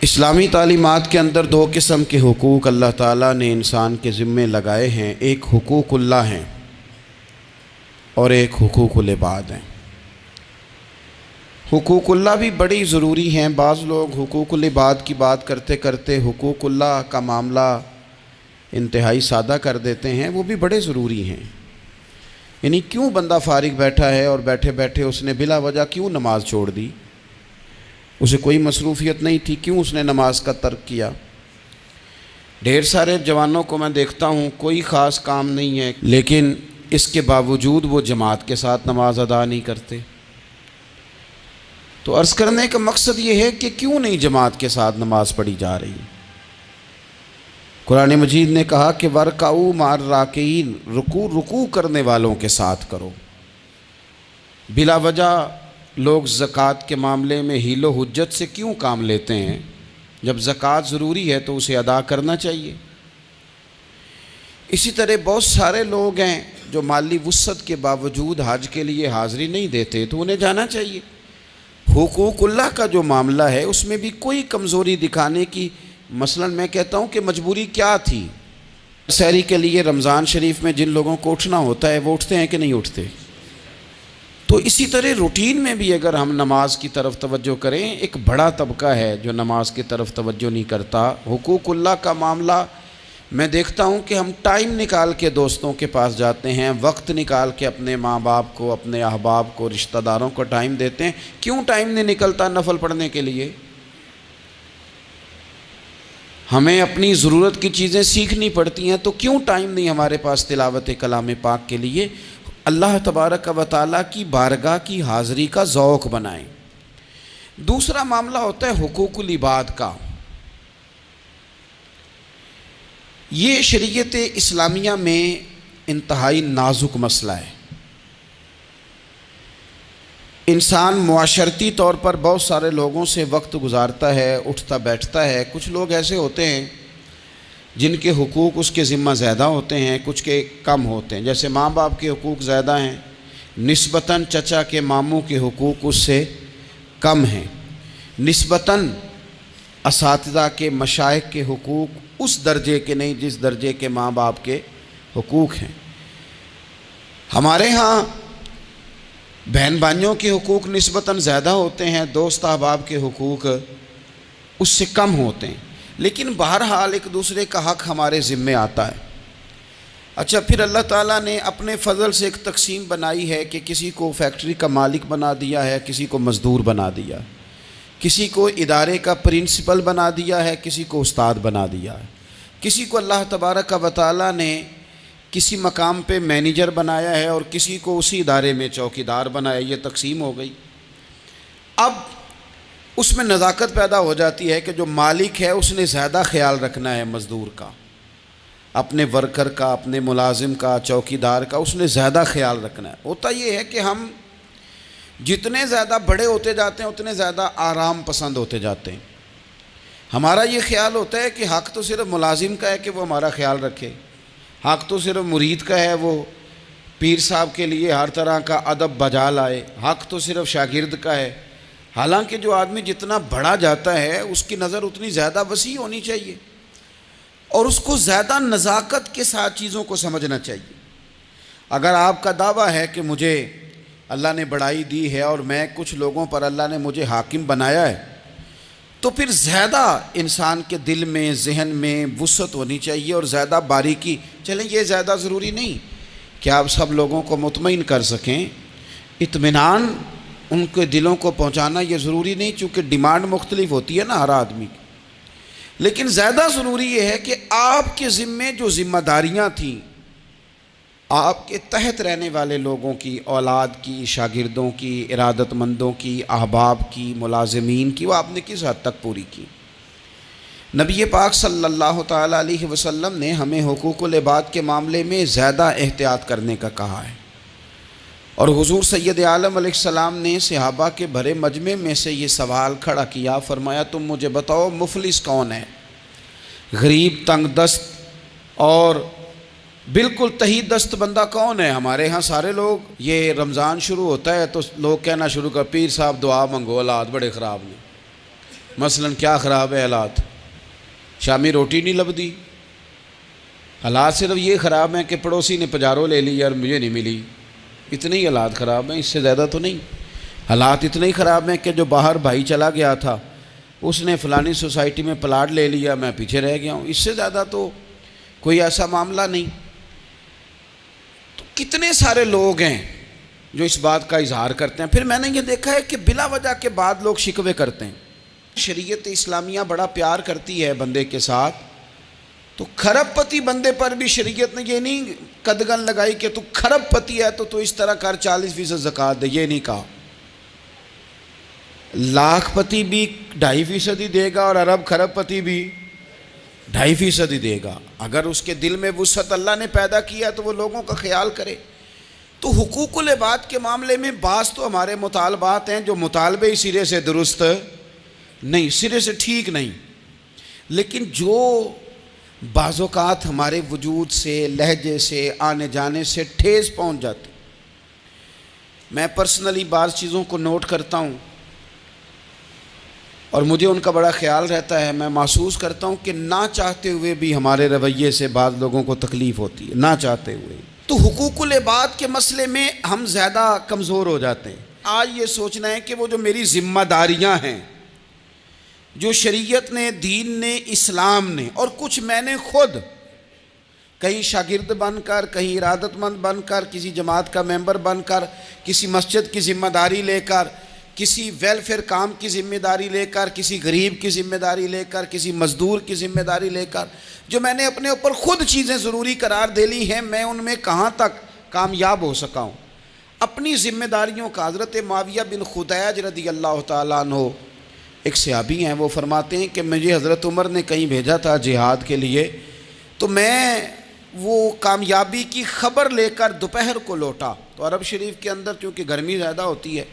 اسلامی تعلیمات کے اندر دو قسم کے حقوق اللہ تعالیٰ نے انسان کے ذمے لگائے ہیں، ایک حقوق اللہ ہیں اور ایک حقوق العباد ہیں۔ حقوق اللہ بھی بڑی ضروری ہیں۔ بعض لوگ حقوق العباد کی بات کرتے کرتے حقوق اللہ کا معاملہ انتہائی سادہ کر دیتے ہیں، وہ بھی بڑے ضروری ہیں۔ یعنی کیوں بندہ فارغ بیٹھا ہے اور بیٹھے بیٹھے اس نے بلا وجہ کیوں نماز چھوڑ دی؟ اسے کوئی مصروفیت نہیں تھی، کیوں اس نے نماز کا ترک کیا؟ ڈھیر سارے جوانوں کو میں دیکھتا ہوں، کوئی خاص کام نہیں ہے لیکن اس کے باوجود وہ جماعت کے ساتھ نماز ادا نہیں کرتے۔ تو عرض کرنے کا مقصد یہ ہے کہ کیوں نہیں جماعت کے ساتھ نماز پڑھی جا رہی؟ قرآن مجید نے کہا کہ وَرْكَعُوا مَعَ الرَّاكِعِينَ، رکوع کرنے والوں کے ساتھ کرو۔ بلا وجہ لوگ زکوٰۃ کے معاملے میں حیل و حجت سے کیوں کام لیتے ہیں؟ جب زکوٰۃ ضروری ہے تو اسے ادا کرنا چاہیے۔ اسی طرح بہت سارے لوگ ہیں جو مالی وسعت کے باوجود حج کے لیے حاضری نہیں دیتے، تو انہیں جانا چاہیے۔ حقوق اللہ کا جو معاملہ ہے اس میں بھی کوئی کمزوری دکھانے کی، مثلا میں کہتا ہوں کہ مجبوری کیا تھی؟ سحری کے لیے رمضان شریف میں جن لوگوں کو اٹھنا ہوتا ہے وہ اٹھتے ہیں کہ نہیں اٹھتے؟ تو اسی طرح روٹین میں بھی اگر ہم نماز کی طرف توجہ کریں، ایک بڑا طبقہ ہے جو نماز کی طرف توجہ نہیں کرتا۔ حقوق اللہ کا معاملہ میں دیکھتا ہوں کہ ہم ٹائم نکال کے دوستوں کے پاس جاتے ہیں، وقت نکال کے اپنے ماں باپ کو، اپنے احباب کو، رشتہ داروں کو ٹائم دیتے ہیں۔ کیوں ٹائم نہیں نکلتا نفل پڑھنے کے لیے؟ ہمیں اپنی ضرورت کی چیزیں سیکھنی پڑتی ہیں، تو کیوں ٹائم نہیں ہمارے پاس تلاوت کلام پاک کے لیے؟ اللہ تبارک و تعالیٰ کی بارگاہ کی حاضری کا ذوق بنائیں۔ دوسرا معاملہ ہوتا ہے حقوق العباد کا۔ یہ شریعت اسلامیہ میں انتہائی نازک مسئلہ ہے۔ انسان معاشرتی طور پر بہت سارے لوگوں سے وقت گزارتا ہے، اٹھتا بیٹھتا ہے۔ کچھ لوگ ایسے ہوتے ہیں جن کے حقوق اس کے ذمہ زیادہ ہوتے ہیں، کچھ کے کم ہوتے ہیں۔ جیسے ماں باپ کے حقوق زیادہ ہیں، نسبتاً چچا کے ماموں کے حقوق اس سے کم ہیں، نسبتاً اساتذہ کے مشائخ کے حقوق اس درجے کے نہیں جس درجے کے ماں باپ کے حقوق ہیں۔ ہمارے ہاں بہن بھائیوں کے حقوق نسبتاً زیادہ ہوتے ہیں، دوست احباب کے حقوق اس سے کم ہوتے ہیں، لیکن بہرحال ایک دوسرے کا حق ہمارے ذمے آتا ہے۔ اچھا، پھر اللہ تعالیٰ نے اپنے فضل سے ایک تقسیم بنائی ہے کہ کسی کو فیکٹری کا مالک بنا دیا ہے، کسی کو مزدور بنا دیا، کسی کو ادارے کا پرنسپل بنا دیا ہے، کسی کو استاد بنا دیا ہے، کسی کو اللہ تبارک و تعالیٰ نے کسی مقام پہ مینیجر بنایا ہے اور کسی کو اسی ادارے میں چوکیدار بنایا۔ یہ تقسیم ہو گئی۔ اب اس میں نزاکت پیدا ہو جاتی ہے کہ جو مالک ہے اس نے زیادہ خیال رکھنا ہے مزدور کا، اپنے ورکر کا، اپنے ملازم کا، چوکیدار کا، اس نے زیادہ خیال رکھنا ہے۔ ہوتا یہ ہے کہ ہم جتنے زیادہ بڑے ہوتے جاتے ہیں اتنے زیادہ آرام پسند ہوتے جاتے ہیں۔ ہمارا یہ خیال ہوتا ہے کہ حق تو صرف ملازم کا ہے کہ وہ ہمارا خیال رکھے، حق تو صرف مرید کا ہے وہ پیر صاحب کے لیے ہر طرح کا ادب بجا لائے، حق تو صرف شاگرد کا ہے۔ حالانکہ جو آدمی جتنا بڑا جاتا ہے اس کی نظر اتنی زیادہ وسیع ہونی چاہیے اور اس کو زیادہ نزاکت کے ساتھ چیزوں کو سمجھنا چاہیے۔ اگر آپ کا دعویٰ ہے کہ مجھے اللہ نے بڑائی دی ہے اور میں کچھ لوگوں پر اللہ نے مجھے حاکم بنایا ہے، تو پھر زیادہ انسان کے دل میں، ذہن میں وسعت ہونی چاہیے اور زیادہ باریکی۔ چلیں، یہ زیادہ ضروری نہیں کہ آپ سب لوگوں کو مطمئن کر سکیں، اطمینان ان کے دلوں کو پہنچانا یہ ضروری نہیں، چونکہ ڈیمانڈ مختلف ہوتی ہے نا ہر آدمی کی۔ لیکن زیادہ ضروری یہ ہے کہ آپ کے ذمے جو ذمہ داریاں تھیں، آپ کے تحت رہنے والے لوگوں کی، اولاد کی، شاگردوں کی، ارادت مندوں کی، احباب کی، ملازمین کی، وہ آپ نے کس حد تک پوری کی؟ نبی پاک صلی اللہ تعالیٰ علیہ وسلم نے ہمیں حقوق العباد کے معاملے میں زیادہ احتیاط کرنے کا کہا ہے، اور حضور سید عالم علیہ السلام نے صحابہ کے بھرے مجمع میں سے یہ سوال کھڑا کیا، فرمایا تم مجھے بتاؤ مفلس کون ہے؟ غریب، تنگ دست اور بالکل تہی دست بندہ کون ہے؟ ہمارے ہاں سارے لوگ، یہ رمضان شروع ہوتا ہے تو لوگ کہنا شروع کر، پیر صاحب دعا منگو، حالات بڑے خراب ہیں۔ مثلاً کیا خراب ہے حالات؟ شامی روٹی نہیں لبدی، حالات صرف یہ خراب ہیں کہ پڑوسی نے پجارو لے لی اور مجھے نہیں ملی، اتنے ہی حالات خراب ہیں، اس سے زیادہ تو نہیں۔ حالات اتنے ہی خراب ہیں کہ جو باہر بھائی چلا گیا تھا اس نے فلانی سوسائٹی میں پلاٹ لے لیا، میں پیچھے رہ گیا ہوں، اس سے زیادہ تو کوئی ایسا معاملہ نہیں۔ تو کتنے سارے لوگ ہیں جو اس بات کا اظہار کرتے ہیں۔ پھر میں نے یہ دیکھا ہے کہ بلا وجہ کے بعد لوگ شکوے کرتے ہیں۔ شریعت اسلامیہ بڑا پیار کرتی ہے بندے کے ساتھ، تو کھرب پتی بندے پر بھی شریعت نے یہ نہیں قدغن لگائی کہ تو کھرب پتی ہے تو اس طرح کر 40% زکوٰۃ دے، یہ نہیں کہا۔ لاکھ پتی بھی 2.5% ہی دے گا اور ارب کھرب پتی بھی 2.5% ہی دے گا۔ اگر اس کے دل میں وسعت اللہ نے پیدا کیا تو وہ لوگوں کا خیال کرے۔ تو حقوق العباد کے معاملے میں بعض تو ہمارے مطالبات ہیں جو مطالبے ہی سرے سے درست نہیں، سرے سے ٹھیک نہیں، لیکن جو بعض اوقات ہمارے وجود سے، لہجے سے، آنے جانے سے ٹھیس پہنچ جاتے، میں پرسنلی بعض چیزوں کو نوٹ کرتا ہوں اور مجھے ان کا بڑا خیال رہتا ہے۔ میں محسوس کرتا ہوں کہ نہ چاہتے ہوئے بھی ہمارے رویے سے بعض لوگوں کو تکلیف ہوتی ہے، نہ چاہتے ہوئے۔ تو حقوق العباد کے مسئلے میں ہم زیادہ کمزور ہو جاتے ہیں۔ آج یہ سوچنا ہے کہ وہ جو میری ذمہ داریاں ہیں، جو شریعت نے، دین نے، اسلام نے، اور کچھ میں نے خود کہیں شاگرد بن کر، کہیں ارادت مند بن کر، کسی جماعت کا ممبر بن کر، کسی مسجد کی ذمہ داری لے کر، کسی ویلفیئر کام کی ذمہ داری لے کر، کسی غریب کی ذمہ داری لے کر، کسی مزدور کی ذمہ داری لے کر، جو میں نے اپنے اوپر خود چیزیں ضروری قرار دے لی ہیں، میں ان میں کہاں تک کامیاب ہو سکا ہوں۔ اپنی ذمہ داریوں کا حضرت معاویہ بن خدیج رضی اللہ تعالیٰ عنہ ایک صحابی ہیں، وہ فرماتے ہیں کہ مجھے حضرت عمر نے کہیں بھیجا تھا جہاد کے لیے، تو میں وہ کامیابی کی خبر لے کر دوپہر کو لوٹا۔ تو عرب شریف کے اندر چونکہ گرمی زیادہ ہوتی ہے،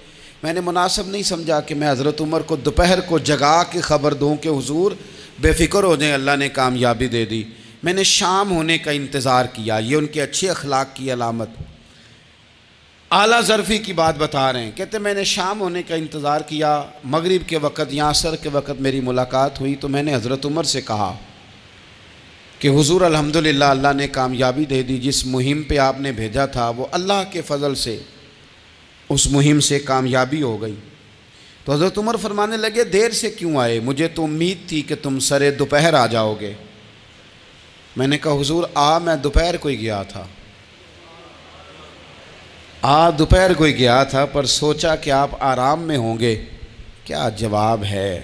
میں نے مناسب نہیں سمجھا کہ میں حضرت عمر کو دوپہر کو جگا کے خبر دوں کہ حضور بے فکر ہو جائیں، اللہ نے کامیابی دے دی۔ میں نے شام ہونے کا انتظار کیا، یہ ان کے اچھے اخلاق کی علامت، اعلیٰ ظرفی کی بات بتا رہے ہیں۔ کہتے میں نے شام ہونے کا انتظار کیا، مغرب کے وقت یا عصر کے وقت میری ملاقات ہوئی، تو میں نے حضرت عمر سے کہا کہ حضور الحمدللہ اللہ نے کامیابی دے دی، جس مہم پہ آپ نے بھیجا تھا وہ اللہ کے فضل سے اس مہم سے کامیابی ہو گئی۔ تو حضرت عمر فرمانے لگے دیر سے کیوں آئے؟ مجھے تو امید تھی کہ تم سرے دوپہر آ جاؤ گے۔ میں نے کہا حضور میں دوپہر کو ہی گیا تھا، دوپہر کو ہی گیا تھا، پر سوچا کہ آپ آرام میں ہوں گے۔ کیا جواب ہے،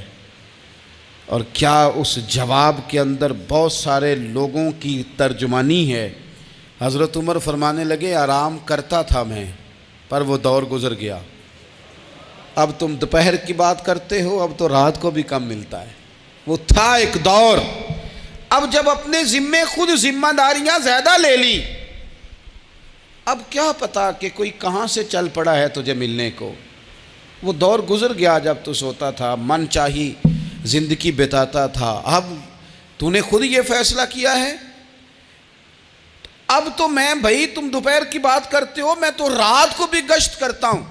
اور کیا اس جواب کے اندر بہت سارے لوگوں کی ترجمانی ہے۔ حضرت عمر فرمانے لگے آرام کرتا تھا میں، پر وہ دور گزر گیا، اب تم دوپہر کی بات کرتے ہو، اب تو رات کو بھی کم ملتا ہے۔ وہ تھا ایک دور، اب جب اپنے ذمے خود ذمہ داریاں زیادہ لے لی، اب کیا پتا کہ کوئی کہاں سے چل پڑا ہے تجھے ملنے کو۔ وہ دور گزر گیا جب تو سوتا تھا، من چاہی زندگی بتاتا تھا، اب تو نے خود یہ فیصلہ کیا ہے، اب تو میں بھائی تم دوپہر کی بات کرتے ہو، میں تو رات کو بھی گشت کرتا ہوں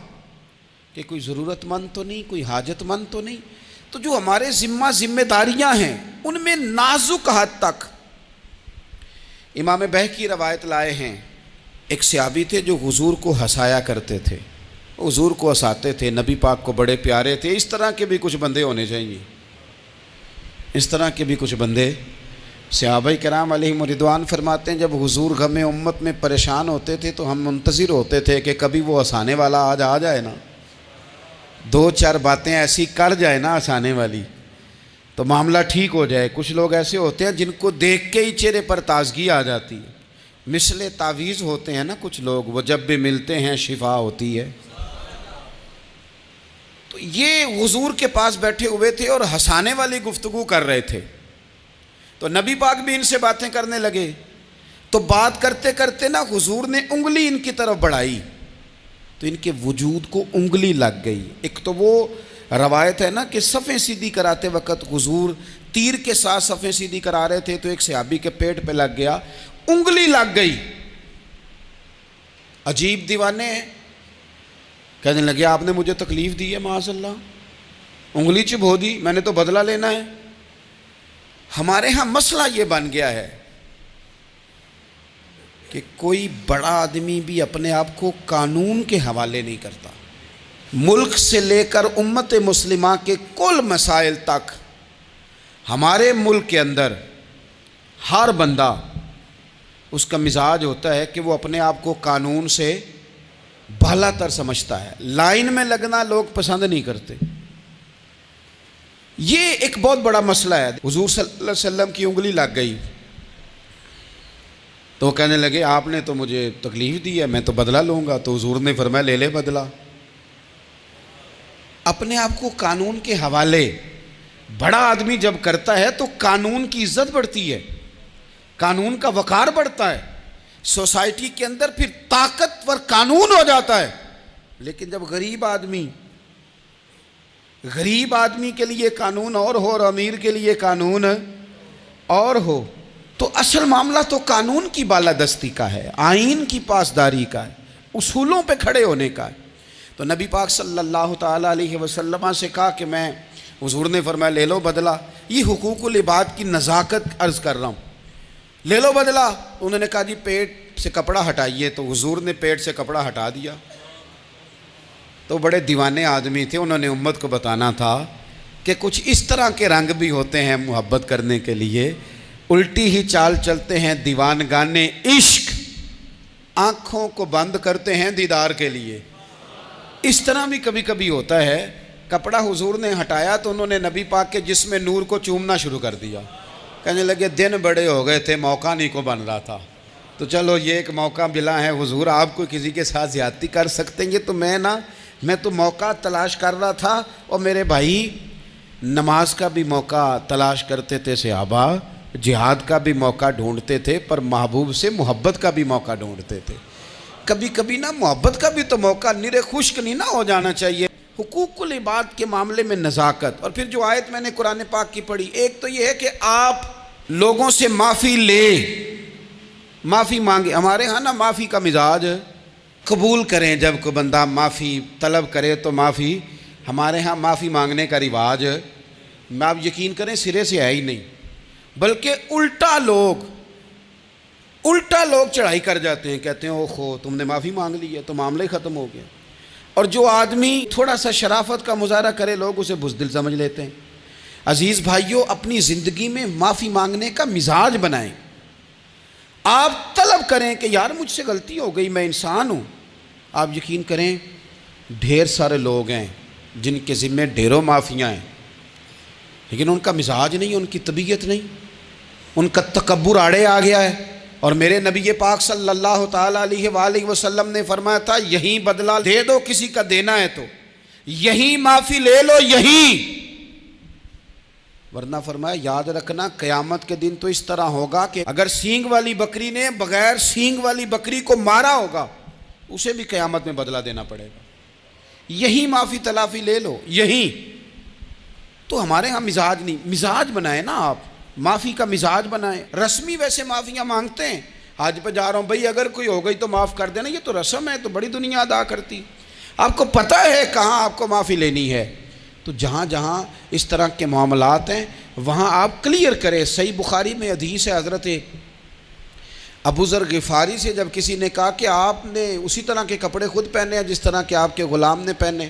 کہ کوئی ضرورت مند تو نہیں، کوئی حاجت مند تو نہیں۔ تو جو ہمارے ذمہ داریاں ہیں ان میں نازک حد تک امام بہقی روایت لائے ہیں، ایک صحابی تھے جو حضور کو ہنسایا کرتے تھے، حضور کو ہنساتے تھے، نبی پاک کو بڑے پیارے تھے۔ اس طرح کے بھی کچھ بندے ہونے چاہیے، اس طرح کے بھی کچھ بندے۔ صحابہ کرام علیہم رضوان فرماتے ہیں جب حضور غم امت میں پریشان ہوتے تھے تو ہم منتظر ہوتے تھے کہ کبھی وہ ہنسانے والا آج آ جائے نا، دو چار باتیں ایسی کر جائے نا ہنسانے والی، تو معاملہ ٹھیک ہو جائے۔ کچھ لوگ ایسے ہوتے ہیں جن کو دیکھ کے ہی چہرے پر تازگی آ جاتی ہے، مثل تعویذ ہوتے ہیں نا کچھ لوگ، وہ جب بھی ملتے ہیں شفا ہوتی ہے۔ تو یہ حضور کے پاس بیٹھے ہوئے تھے اور ہنسانے والی گفتگو کر رہے تھے، تو نبی پاک بھی ان سے باتیں کرنے لگے۔ تو بات کرتے کرتے نا حضور نے انگلی ان کی طرف بڑھائی تو ان کے وجود کو انگلی لگ گئی۔ ایک تو وہ روایت ہے نا کہ صفیں سیدھی کراتے وقت حضور تیر کے ساتھ صفیں سیدھی کرا رہے تھے تو ایک صحابی کے پیٹ پہ لگ گیا، انگلی لگ گئی۔ عجیب دیوانے ہیں، کہنے لگے آپ نے مجھے تکلیف دی ہے، معاذ اللہ، انگلی چبھو دی، میں نے تو بدلہ لینا ہے۔ ہمارے ہاں مسئلہ یہ بن گیا ہے کہ کوئی بڑا آدمی بھی اپنے آپ کو قانون کے حوالے نہیں کرتا۔ ملک سے لے کر امت مسلمہ کے کل مسائل تک ہمارے ملک کے اندر ہر بندہ، اس کا مزاج ہوتا ہے کہ وہ اپنے آپ کو قانون سے بالا تر سمجھتا ہے۔ لائن میں لگنا لوگ پسند نہیں کرتے۔ یہ ایک بہت بڑا مسئلہ ہے۔ حضور صلی اللہ علیہ وسلم کی انگلی لگ گئی تو وہ کہنے لگے آپ نے تو مجھے تکلیف دی ہے، میں تو بدلہ لوں گا۔ تو حضور نے فرمایا لے لے بدلہ۔ اپنے آپ کو قانون کے حوالے بڑا آدمی جب کرتا ہے تو قانون کی عزت بڑھتی ہے، قانون کا وقار بڑھتا ہے، سوسائٹی کے اندر پھر طاقتور قانون ہو جاتا ہے۔ لیکن جب غریب آدمی کے لیے قانون اور ہو اور امیر کے لیے قانون اور ہو، تو اصل معاملہ تو قانون کی بالادستی کا ہے، آئین کی پاسداری کا ہے، اصولوں پہ کھڑے ہونے کا ہے۔ تو نبی پاک صلی اللہ تعالیٰ علیہ وسلم سے کہا کہ میں، حضور نے فرمایا لے لو بدلہ۔ یہ حقوق العباد کی نزاکت عرض کر رہا ہوں، لے لو بدلہ۔ انہوں نے کہا جی پیٹ سے کپڑا ہٹائیے، تو حضور نے پیٹ سے کپڑا ہٹا دیا۔ تو بڑے دیوانے آدمی تھے، انہوں نے امت کو بتانا تھا کہ کچھ اس طرح کے رنگ بھی ہوتے ہیں محبت کرنے کے لیے، الٹی ہی چال چلتے ہیں دیوان گانے عشق، آنکھوں کو بند کرتے ہیں دیدار کے لیے۔ اس طرح بھی کبھی کبھی ہوتا ہے۔ کپڑا حضور نے ہٹایا تو انہوں نے نبی پاک کے جسم نور کو چومنا شروع کر دیا، کہنے لگے دن بڑے ہو گئے تھے، موقع نہیں کو بن رہا تھا، تو چلو یہ ایک موقع ملا ہے، حضور آپ کو کسی کے ساتھ زیادتی کر سکتے ہیں تو میں تو موقع تلاش کر رہا تھا۔ اور میرے بھائی نماز کا بھی موقع تلاش کرتے تھے صحابہ، جہاد کا بھی موقع ڈھونڈتے تھے، پر محبوب سے محبت کا بھی موقع ڈھونڈتے تھے۔ کبھی کبھی نا محبت کا بھی تو موقع نرے خشک نہیں نہ ہو جانا چاہیے۔ حقوق العباد کے معاملے میں نزاکت۔ اور پھر جو آیت میں نے قرآن پاک کی پڑھی، ایک تو یہ ہے کہ آپ لوگوں سے معافی معافی مانگے۔ ہمارے ہاں نا معافی کا مزاج، قبول کریں جب کوئی بندہ معافی طلب کرے تو معافی، ہمارے ہاں معافی مانگنے کا رواج آپ یقین کریں سرے سے ہے ہی نہیں، بلکہ الٹا لوگ چڑھائی کر جاتے ہیں، کہتے ہیں اوہو تم نے معافی مانگ لی ہے تو معاملہ ہی ختم ہو گیا۔ اور جو آدمی تھوڑا سا شرافت کا مظاہرہ کرے لوگ اسے بزدل سمجھ لیتے ہیں۔ عزیز بھائیوں، اپنی زندگی میں معافی مانگنے کا مزاج بنائیں۔ آپ طلب کریں کہ یار مجھ سے غلطی ہو گئی، میں انسان ہوں۔ آپ یقین کریں ڈھیر سارے لوگ ہیں جن کے ذمہ ڈھیروں معافیاں ہیں، لیکن ان کا مزاج نہیں، ان کی طبیعت نہیں، ان کا تکبر آڑے آ گیا ہے۔ اور میرے نبی پاک صلی اللہ تعالیٰ علیہ وآلہ وسلم نے فرمایا تھا یہیں بدلہ دے دو، کسی کا دینا ہے تو یہیں معافی لے لو، یہیں، ورنہ فرمایا یاد رکھنا قیامت کے دن تو اس طرح ہوگا کہ اگر سینگ والی بکری نے بغیر سینگ والی بکری کو مارا ہوگا اسے بھی قیامت میں بدلہ دینا پڑے گا۔ یہی معافی تلافی لے لو، یہی۔ تو ہمارے ہاں مزاج نہیں، مزاج بنائیں نا آپ، معافی کا مزاج بنائیں۔ رسمی ویسے معافیاں مانگتے ہیں، آج پہ جا رہا ہوں بھائی اگر کوئی ہو گئی تو معاف کر دینا، یہ تو رسم ہے، تو بڑی دنیا ادا کرتی۔ آپ کو پتہ ہے کہاں آپ کو معافی لینی ہے، تو جہاں جہاں اس طرح کے معاملات ہیں وہاں آپ کلیئر کریں۔ صحیح بخاری میں حدیث ہے حضرت ابو ذر غفاری سے، جب کسی نے کہا کہ آپ نے اسی طرح کے کپڑے خود پہنے ہیں جس طرح کہ آپ کے غلام نے پہنے،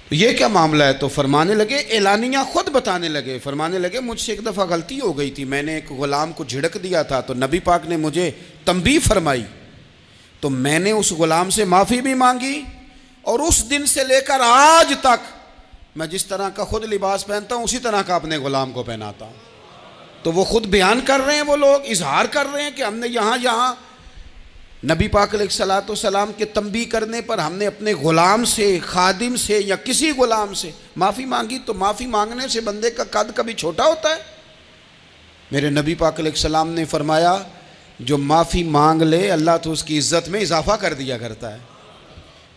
تو یہ کیا معاملہ ہے؟ تو فرمانے لگے، اعلانیہ خود بتانے لگے، فرمانے لگے مجھ سے ایک دفعہ غلطی ہو گئی تھی، میں نے ایک غلام کو جھڑک دیا تھا، تو نبی پاک نے مجھے تنبیہ فرمائی، تو میں نے اس غلام سے معافی بھی مانگی، اور اس دن سے لے کر آج تک میں جس طرح کا خود لباس پہنتا ہوں اسی طرح کا اپنے غلام کو پہناتا ہوں۔ تو وہ خود بیان کر رہے ہیں، وہ لوگ اظہار کر رہے ہیں کہ ہم نے یہاں نبی پاک علیہ الصلوۃ والسلام کے تنبیہ کرنے پر ہم نے اپنے غلام سے، خادم سے یا کسی غلام سے معافی مانگی۔ تو معافی مانگنے سے بندے کا قد کبھی چھوٹا ہوتا ہے؟ میرے نبی پاک علیہ السلام نے فرمایا جو معافی مانگ لے اللہ تو اس کی عزت میں اضافہ کر دیا کرتا ہے۔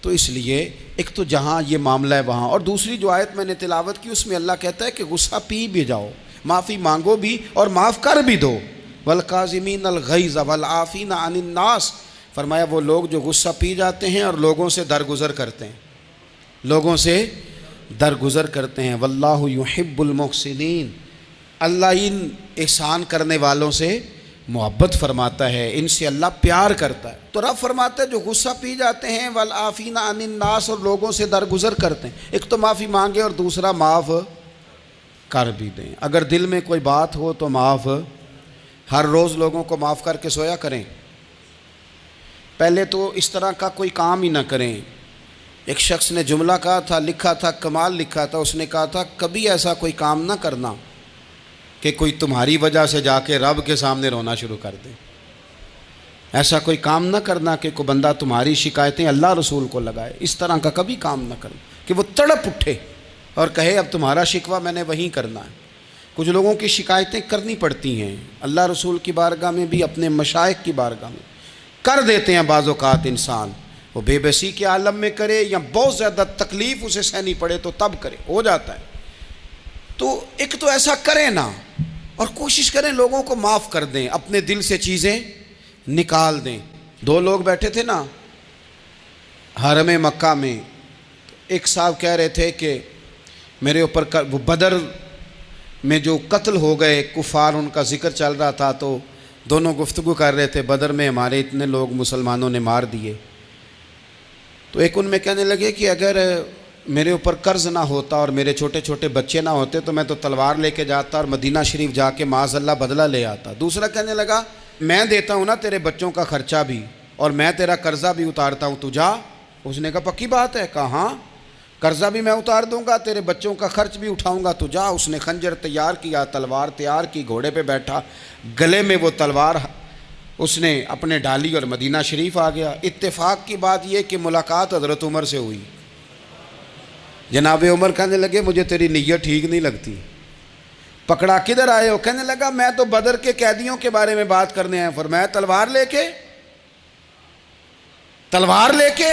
تو اس لیے ایک تو جہاں یہ معاملہ ہے وہاں، اور دوسری جو آیت میں نے تلاوت کی اس میں اللہ کہتا ہے کہ غصہ پی بھی جاؤ، معافی مانگو بھی اور معاف کر بھی دو۔ والکاظمین الغیظ والعافین عن الناس، فرمایا وہ لوگ جو غصہ پی جاتے ہیں اور لوگوں سے درگزر کرتے ہیں، لوگوں سے درگزر کرتے ہیں۔ واللہ یحب المحسنین، اللہ ان احسان کرنے والوں سے محبت فرماتا ہے، ان سے اللہ پیار کرتا ہے۔ تو رب فرماتا ہے جو غصہ پی جاتے ہیں والعافین عن الناس، اور لوگوں سے درگزر کرتے ہیں، ایک تو معافی مانگے اور دوسرا معاف کر بھی دیں۔ اگر دل میں کوئی بات ہو تو معاف، ہر روز لوگوں کو معاف کر کے سویا کریں۔ پہلے تو اس طرح کا کوئی کام ہی نہ کریں۔ ایک شخص نے جملہ کہا تھا، لکھا تھا، کمال لکھا تھا، اس نے کہا تھا کبھی ایسا کوئی کام نہ کرنا کہ کوئی تمہاری وجہ سے جا کے رب کے سامنے رونا شروع کر دے۔ ایسا کوئی کام نہ کرنا کہ کوئی بندہ تمہاری شکایتیں اللہ رسول کو لگائے، اس طرح کا کبھی کام نہ کرنا کہ وہ تڑپ اٹھے اور کہے اب تمہارا شکوہ میں نے وہیں کرنا ہے۔ کچھ لوگوں کی شکایتیں کرنی پڑتی ہیں، اللہ رسول کی بارگاہ میں بھی، اپنے مشائخ کی بارگاہ میں کر دیتے ہیں۔ بعض اوقات انسان وہ بے بسی کے عالم میں کرے یا بہت زیادہ تکلیف اسے سہنی پڑے تو تب کرے، ہو جاتا ہے۔ تو ایک تو ایسا کریں نا، اور کوشش کریں لوگوں کو معاف کر دیں، اپنے دل سے چیزیں نکال دیں۔ دو لوگ بیٹھے تھے نا حرم مکہ میں، ایک صاحب کہہ رہے تھے کہ میرے اوپر وہ بدر میں جو قتل ہو گئے کفار، ان کا ذکر چل رہا تھا، تو دونوں گفتگو کر رہے تھے، بدر میں ہمارے اتنے لوگ مسلمانوں نے مار دیے۔ تو ایک ان میں کہنے لگے کہ اگر میرے اوپر قرض نہ ہوتا اور میرے چھوٹے چھوٹے بچے نہ ہوتے تو میں تو تلوار لے کے جاتا اور مدینہ شریف جا کے معاذ اللہ بدلہ لے آتا۔ دوسرا کہنے لگا میں دیتا ہوں نا تیرے بچوں کا خرچہ بھی، اور میں تیرا قرضہ بھی اتارتا ہوں، تو جا۔ اس نے کہا پکی بات ہے؟ کہا ہاں، قرضہ بھی میں اتار دوں گا، تیرے بچوں کا خرچ بھی اٹھاؤں گا، تو جا۔ اس نے خنجر تیار کیا، تلوار تیار کی، گھوڑے پہ بیٹھا، گلے میں وہ تلوار اس نے اپنے ڈالی اور مدینہ شریف آ گیا۔ اتفاق کی بات یہ کہ ملاقات حضرت عمر سے ہوئی۔ جناب عمر کہنے لگے مجھے تیری نیت ٹھیک نہیں لگتی، پکڑا کدھر آئے ہو؟ کہنے لگا میں تو بدر کے قیدیوں کے بارے میں بات کرنے آیا۔ فرمایا تلوار لے کے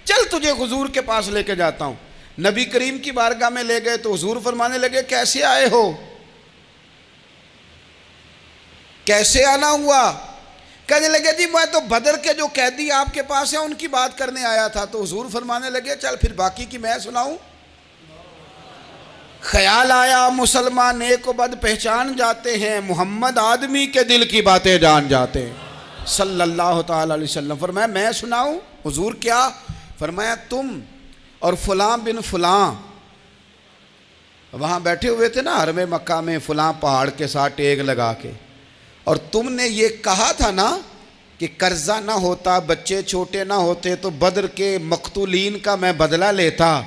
چل تجھے حضور کے پاس لے کے جاتا ہوں۔ نبی کریم کی بارگاہ میں لے گئے تو حضور فرمانے لگے کیسے آئے ہو؟ کیسے آنا ہوا؟ کہنے لگے جی میں تو بدر کے جو قیدی آپ کے پاس ہیں ان کی بات کرنے آیا تھا۔ تو حضور فرمانے لگے چل پھر باقی کی میں سناؤں۔ خیال آیا مسلمان نیک و بد پہچان جاتے ہیں، محمد آدمی کے دل کی باتیں جان جاتے ہیں صلی اللہ تعالی علیہ وسلم۔ فرمایا میں سناؤں؟ حضور کیا؟ فرمایا تم اور فلاں بن فلاں وہاں بیٹھے ہوئے تھے نا حرم مکہ میں، فلاں پہاڑ کے ساتھ ٹیک لگا کے، اور تم نے یہ کہا تھا نا کہ قرضہ نہ ہوتا، بچے چھوٹے نہ ہوتے تو بدر کے مقتولین کا میں بدلہ لیتا۔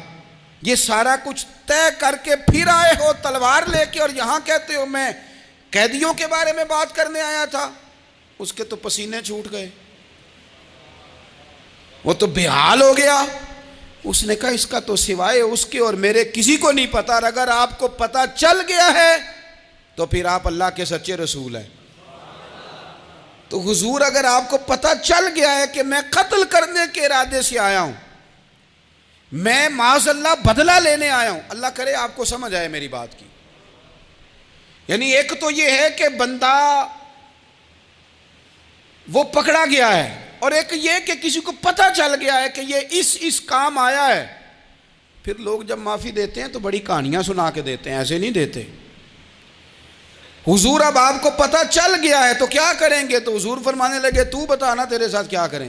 یہ سارا کچھ طے کر کے پھر آئے ہو تلوار لے کے، اور یہاں کہتے ہو میں قیدیوں کے بارے میں بات کرنے آیا تھا۔ اس کے تو پسینے چھوٹ گئے، وہ تو بے حال ہو گیا۔ اس نے کہا اس کا تو سوائے اس کے اور میرے کسی کو نہیں پتا، اور اگر آپ کو پتا چل گیا ہے تو پھر آپ اللہ کے سچے رسول ہیں۔ تو حضور اگر آپ کو پتا چل گیا ہے کہ میں قتل کرنے کے ارادے سے آیا ہوں، میں معاذ اللہ بدلہ لینے آیا ہوں، اللہ کرے آپ کو سمجھ آئے میری بات کی۔ یعنی ایک تو یہ ہے کہ بندہ وہ پکڑا گیا ہے، اور ایک یہ کہ کسی کو پتا چل گیا ہے کہ یہ اس کام آیا ہے۔ پھر لوگ جب معافی دیتے ہیں تو بڑی کہانیاں سنا کے دیتے ہیں، ایسے نہیں دیتے۔ حضور اب آپ کو پتا چل گیا ہے تو کیا کریں گے؟ تو حضور فرمانے لگے تو بتانا تیرے ساتھ کیا کریں۔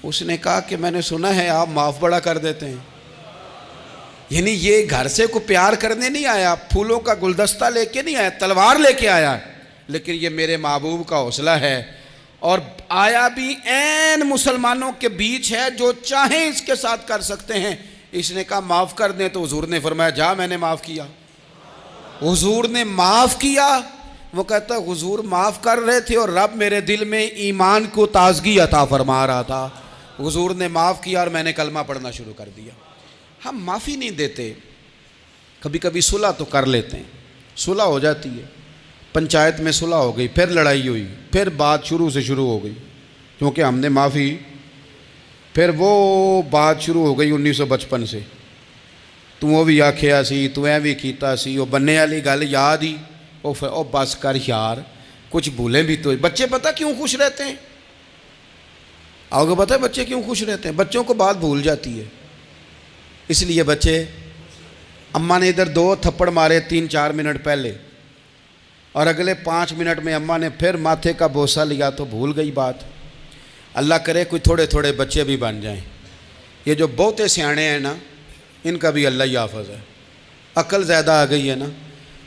اس نے کہا کہ میں نے سنا ہے آپ معاف بڑا کر دیتے ہیں۔ یعنی یہ گھر سے کو پیار کرنے نہیں آیا، پھولوں کا گلدستہ لے کے نہیں آیا، تلوار لے کے آیا ہے، لیکن یہ میرے محبوب کا حوصلہ ہے، اور آیا بھی عین مسلمانوں کے بیچ ہے، جو چاہیں اس کے ساتھ کر سکتے ہیں۔ اس نے کہا معاف کر دیں، تو حضور نے فرمایا جا میں نے معاف کیا۔ حضور نے معاف کیا۔ وہ کہتا ہے حضور معاف کر رہے تھے اور رب میرے دل میں ایمان کو تازگی عطا فرما رہا تھا۔ حضور نے معاف کیا اور میں نے کلمہ پڑھنا شروع کر دیا۔ ہم معافی نہیں دیتے، کبھی کبھی صلح تو کر لیتے ہیں، صلح ہو جاتی ہے، پنچایت میں صلح ہو گئی، پھر لڑائی ہوئی، پھر بات شروع سے شروع ہو گئی، کیونکہ ہم نے معافی، پھر وہ بات شروع ہو گئی 1955 سے، تو وہ بھی آکھیا سی، تو اے بھی کیتا سی، وہ بننے والی گل یاد ہی، او بس کر یار، کچھ بھولیں بھی تو۔ بچے پتہ کیوں خوش رہتے ہیں؟ آپ کو پتہ ہے بچے کیوں خوش رہتے ہیں؟ بچوں کو بات بھول جاتی ہے۔ اس لیے بچے، اماں نے ادھر 2 تھپڑ مارے 3-4 منٹ پہلے، اور اگلے 5 منٹ میں اماں نے پھر ماتھے کا بوسہ لیا تو بھول گئی بات۔ اللہ کرے کوئی تھوڑے تھوڑے بچے بھی بن جائیں۔ یہ جو بہتے سیانے ہیں نا، ان کا بھی اللہ ہی حافظ ہے، عقل زیادہ آ گئی ہے نا۔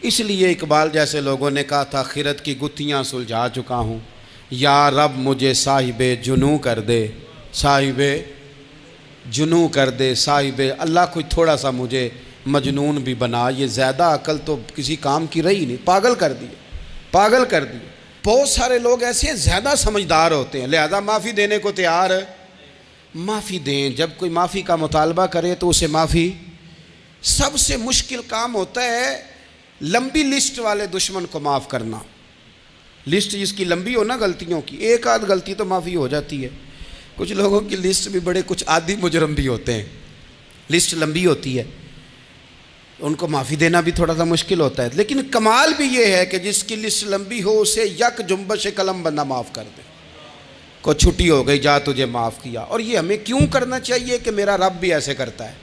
اس لیے اقبال جیسے لوگوں نے کہا تھا، خرد کی گتھیاں سلجھا چکا ہوں، یا رب مجھے صاحب جنوں کر دے، صاحب جنوں کر دے، صاحب اللہ کوئی تھوڑا سا مجھے مجنون بھی بنا۔ یہ زیادہ عقل تو کسی کام کی رہی نہیں، پاگل کر دی، پاگل کر دی۔ بہت سارے لوگ ایسے ہیں زیادہ سمجھدار ہوتے ہیں، لہذا معافی دینے کو تیار معافی دیں۔ جب کوئی معافی کا مطالبہ کرے تو اسے معافی، سب سے مشکل کام ہوتا ہے لمبی لسٹ والے دشمن کو معاف کرنا۔ لسٹ جس کی لمبی ہو نا غلطیوں کی، ایک آدھ غلطی تو معافی ہو جاتی ہے۔ کچھ لوگوں کی لسٹ بھی بڑے، کچھ عادی مجرم بھی ہوتے ہیں، لسٹ لمبی ہوتی ہے، ان کو معافی دینا بھی تھوڑا سا مشکل ہوتا ہے۔ لیکن کمال بھی یہ ہے کہ جس کی لسٹ لمبی ہو اسے یک جنبش قلم بندہ معاف کر دے، کو چھٹی ہو گئی، جا تجھے معاف کیا۔ اور یہ ہمیں کیوں کرنا چاہیے کہ میرا رب بھی ایسے کرتا ہے،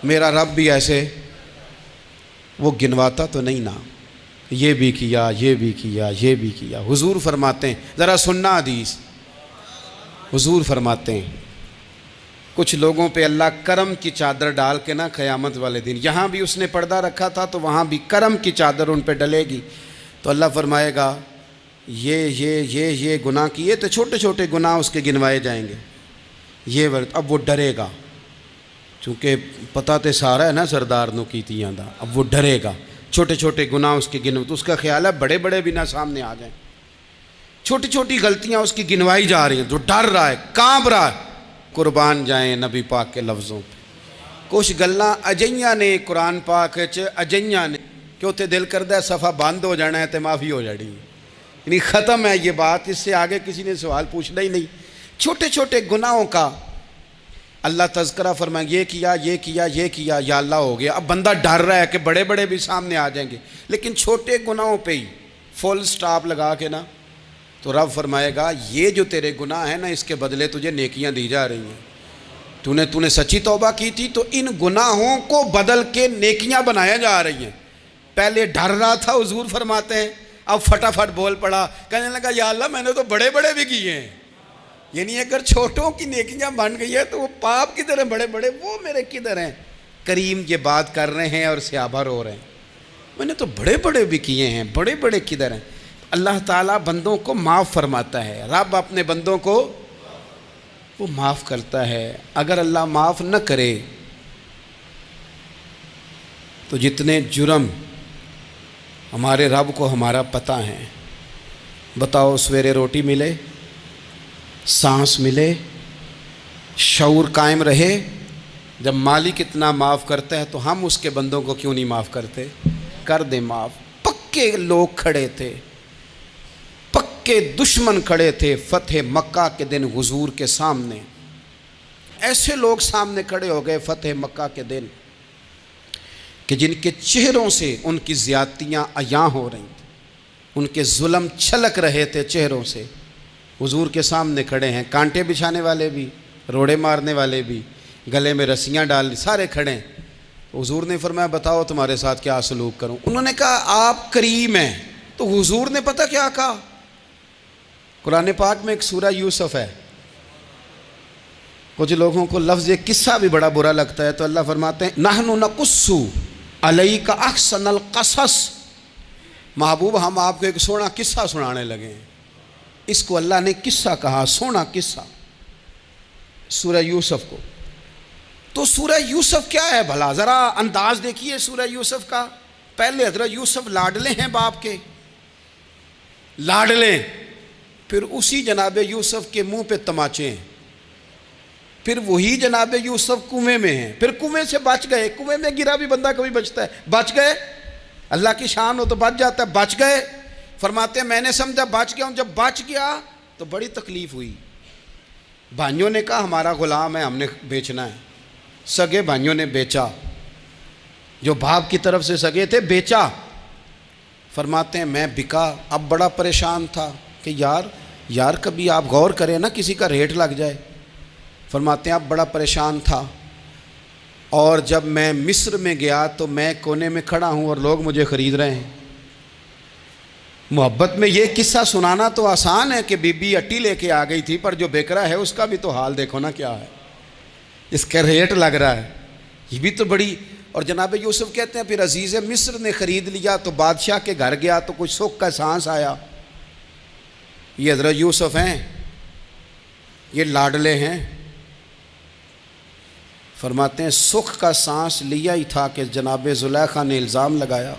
میرا رب بھی ایسے، وہ گنواتا تو نہیں نا، یہ بھی کیا، یہ بھی کیا، یہ بھی کیا۔ حضور فرماتے ہیں، ذرا سننا حدیث، حضور فرماتے ہیں کچھ لوگوں پہ اللہ کرم کی چادر ڈال کے نا قیامت والے دن، یہاں بھی اس نے پردہ رکھا تھا تو وہاں بھی کرم کی چادر ان پہ ڈلے گی، تو اللہ فرمائے گا یہ گناہ کیے تو چھوٹے چھوٹے گناہ اس کے گنوائے جائیں گے، یہ ورد اب وہ ڈرے گا، چونکہ پتہ تے سارا ہے نا سردار نو کیتیاں دا، اب وہ ڈرے گا، چھوٹے چھوٹے گناہ اس کے گنو، تو اس کا خیال ہے بڑے بڑے بھی نہ سامنے آ جائیں، چھوٹی چھوٹی غلطیاں اس کی گنوائی جا رہی ہیں، جو ڈر رہا ہے، کانپ رہا ہے۔ قربان جائیں نبی پاک کے لفظوں پہ، کچھ گلاں اجیاں نے قرآن پاک چ اجیاں نے کہ اتنے دل کردہ ہے صفحہ بند ہو جانا ہے تو معافی ہو جانی ہے، یعنی ختم ہے یہ بات، اس سے آگے کسی نے سوال پوچھنا ہی نہیں۔ چھوٹے چھوٹے گناہوں کا اللہ تذکرہ فرمائیں، یہ کیا یہ کیا یہ کیا، یا اللہ ہو گیا۔ اب بندہ ڈر رہا ہے کہ بڑے بڑے بھی سامنے آ جائیں گے، لیکن چھوٹے گناہوں پہ ہی فل سٹاپ لگا کے نا، تو رب فرمائے گا یہ جو تیرے گناہ ہیں نا، اس کے بدلے تجھے نیکیاں دی جا رہی ہیں، تو نے سچی توبہ کی تھی تو ان گناہوں کو بدل کے نیکیاں بنایا جا رہی ہیں۔ پہلے ڈر رہا تھا، حضور فرماتے ہیں، اب فٹافٹ بول پڑا، کہنے لگا یا اللہ میں نے تو بڑے بڑے بھی کیے ہیں، یعنی اگر چھوٹوں کی نیکیاں بن گئی ہے تو وہ پاپ کدھر ہیں بڑے بڑے، وہ میرے کدھر ہیں۔ کریم یہ بات کر رہے ہیں اور صحابہ رو رہے ہیں، میں نے تو بڑے بڑے بھی کیے ہیں، بڑے بڑے کدھر ہیں۔ اللہ تعالیٰ بندوں کو معاف فرماتا ہے، رب اپنے بندوں کو وہ معاف کرتا ہے۔ اگر اللہ معاف نہ کرے تو جتنے جرم ہمارے رب کو ہمارا پتہ ہے، بتاؤ سویرے روٹی ملے، سانس ملے، شعور قائم رہے، جب مالک اتنا معاف کرتا ہے تو ہم اس کے بندوں کو کیوں نہیں معاف کرتے؟ کر دیں معاف۔ پکے لوگ کھڑے تھے، پکے دشمن کھڑے تھے فتح مکہ کے دن حضور کے سامنے، ایسے لوگ سامنے کھڑے ہو گئے فتح مکہ کے دن کہ جن کے چہروں سے ان کی زیادتیاں عیاں ہو رہی تھیں، ان کے ظلم چھلک رہے تھے چہروں سے، حضور کے سامنے کھڑے ہیں، کانٹے بچھانے والے بھی، روڑے مارنے والے بھی، گلے میں رسیاں ڈال، سارے کھڑے ہیں۔ حضور نے فرمایا بتاؤ تمہارے ساتھ کیا سلوک کروں؟ انہوں نے کہا آپ کریم ہیں۔ تو حضور نے پتہ کیا کہا؟ قرآن پاک میں ایک سورہ یوسف ہے، کچھ لوگوں کو لفظ یہ قصہ بھی بڑا برا لگتا ہے، تو اللہ فرماتے ہیں نحن نقص علیک احسن القصص، محبوب ہم آپ کو ایک سونا قصہ سنانے لگے ہیں۔ اس کو اللہ نے قصہ کہا، سونا قصہ، سورہ یوسف کو۔ تو سورہ یوسف کیا ہے بھلا؟ ذرا انداز دیکھیے سورہ یوسف کا۔ پہلے حضرت یوسف لاڈلے ہیں باپ کے، لاڈلے، پھر اسی جناب یوسف کے منہ پہ تماچے ہیں، پھر وہی جناب یوسف کنویں میں ہیں، پھر کنویں سے بچ گئے، کنویں میں گرا بھی بندہ کبھی بچتا ہے، بچ گئے، اللہ کی شان ہو تو بچ جاتا ہے، بچ گئے۔ فرماتے ہیں میں نے سمجھا بچ گیا ہوں، جب بچ گیا تو بڑی تکلیف ہوئی۔ بھائیوں نے کہا ہمارا غلام ہے، ہم نے بیچنا ہے، سگے بھائیوں نے بیچا، جو باپ کی طرف سے سگے تھے بیچا۔ فرماتے ہیں میں بکا، اب بڑا پریشان تھا کہ یار کبھی آپ غور کریں نا، کسی کا ریٹ لگ جائے۔ فرماتے ہیں اب بڑا پریشان تھا، اور جب میں مصر میں گیا تو میں کونے میں کھڑا ہوں اور لوگ مجھے خرید رہے ہیں۔ محبت میں یہ قصہ سنانا تو آسان ہے کہ بی بی اٹی لے کے آ گئی تھی، پر جو بیکرا ہے اس کا بھی تو حال دیکھو نا کیا ہے، اس کا ریٹ لگ رہا ہے، یہ بھی تو بڑی۔ اور جناب یوسف کہتے ہیں پھر عزیز مصر نے خرید لیا تو بادشاہ کے گھر گیا تو کچھ سکھ کا سانس آیا۔ یہ حضرت یوسف ہیں، یہ لاڈلے ہیں۔ فرماتے ہیں سکھ کا سانس لیا ہی تھا کہ جناب زلیخا نے الزام لگایا،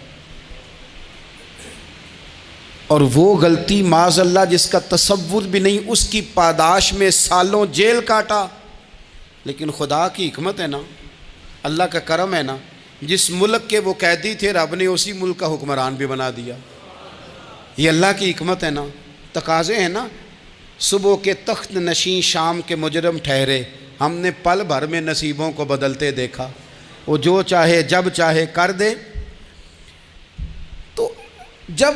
اور وہ غلطی معاذ اللہ جس کا تصور بھی نہیں، اس کی پاداش میں سالوں جیل کاٹا۔ لیکن خدا کی حکمت ہے نا، اللہ کا کرم ہے نا، جس ملک کے وہ قیدی تھے رب نے اسی ملک کا حکمران بھی بنا دیا۔ یہ اللہ کی حکمت ہے نا، تقاضے ہیں نا۔ صبح کے تخت نشین شام کے مجرم ٹھہرے، ہم نے پل بھر میں نصیبوں کو بدلتے دیکھا، وہ جو چاہے جب چاہے کر دے۔ تو جب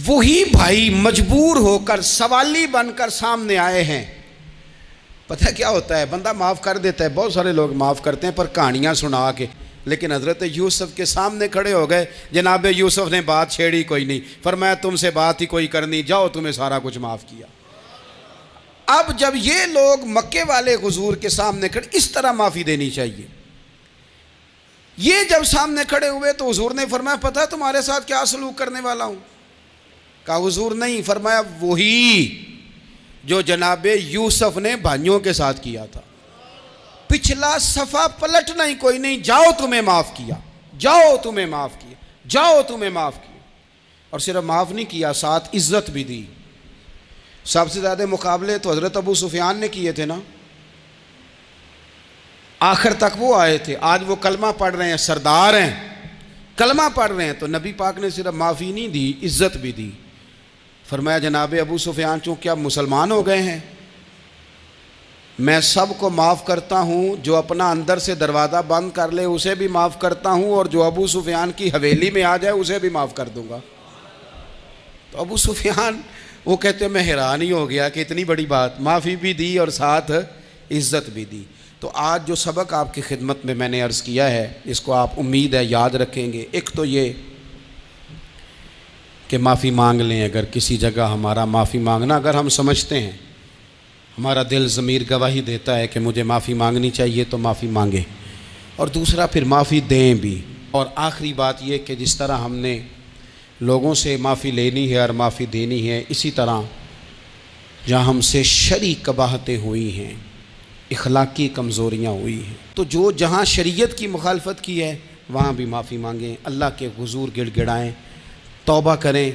وہی بھائی مجبور ہو کر سوالی بن کر سامنے آئے ہیں، پتہ کیا ہوتا ہے، بندہ معاف کر دیتا ہے، بہت سارے لوگ معاف کرتے ہیں پر کہانیاں سنا کے، لیکن حضرت یوسف کے سامنے کھڑے ہو گئے۔ جناب یوسف نے بات چھیڑی کوئی نہیں، فرمایا تم سے بات ہی کوئی کرنی، جاؤ تمہیں سارا کچھ معاف کیا۔ اب جب یہ لوگ مکے والے حضور کے سامنے کھڑے، اس طرح معافی دینی چاہیے۔ یہ جب سامنے کھڑے ہوئے تو حضور نے فرمایا پتہ تمہارے ساتھ کیا سلوک کرنے والا ہوں؟ کہا حضور نہیں، فرمایا وہی جو جناب یوسف نے بھائیوں کے ساتھ کیا تھا۔ پچھلا صفحہ پلٹنا ہی کوئی نہیں، جاؤ تمہیں معاف کیا، جاؤ تمہیں معاف کیا، جاؤ تمہیں معاف کیا۔ اور صرف معاف نہیں کیا، ساتھ عزت بھی دی۔ سب سے زیادہ مقابلے تو حضرت ابو سفیان نے کیے تھے نا، آخر تک وہ آئے تھے، آج وہ کلمہ پڑھ رہے ہیں، سردار ہیں، کلمہ پڑھ رہے ہیں، تو نبی پاک نے صرف معافی نہیں دی، عزت بھی دی۔ فرمایا جناب ابو سفیان چونکہ اب مسلمان ہو گئے ہیں، میں سب کو معاف کرتا ہوں، جو اپنا اندر سے دروازہ بند کر لے اسے بھی معاف کرتا ہوں، اور جو ابو سفیان کی حویلی میں آ جائے اسے بھی معاف کر دوں گا۔ تو ابو سفیان وہ کہتے ہیں میں حیران ہی ہو گیا کہ اتنی بڑی بات، معافی بھی دی اور ساتھ عزت بھی دی۔ تو آج جو سبق آپ کی خدمت میں میں نے عرض کیا ہے، اس کو آپ امید ہے یاد رکھیں گے۔ ایک تو یہ کہ معافی مانگ لیں، اگر کسی جگہ ہمارا معافی مانگنا اگر ہم سمجھتے ہیں، ہمارا دل ضمیر گواہی دیتا ہے کہ مجھے معافی مانگنی چاہیے تو معافی مانگیں، اور دوسرا پھر معافی دیں بھی۔ اور آخری بات یہ کہ جس طرح ہم نے لوگوں سے معافی لینی ہے اور معافی دینی ہے، اسی طرح جہاں ہم سے شرعی قباحتیں ہوئی ہیں، اخلاقی کمزوریاں ہوئی ہیں، تو جو جہاں شریعت کی مخالفت کی ہے وہاں بھی معافی مانگیں، اللہ کے حضور گڑ گڑائیں، توبہ کریں۔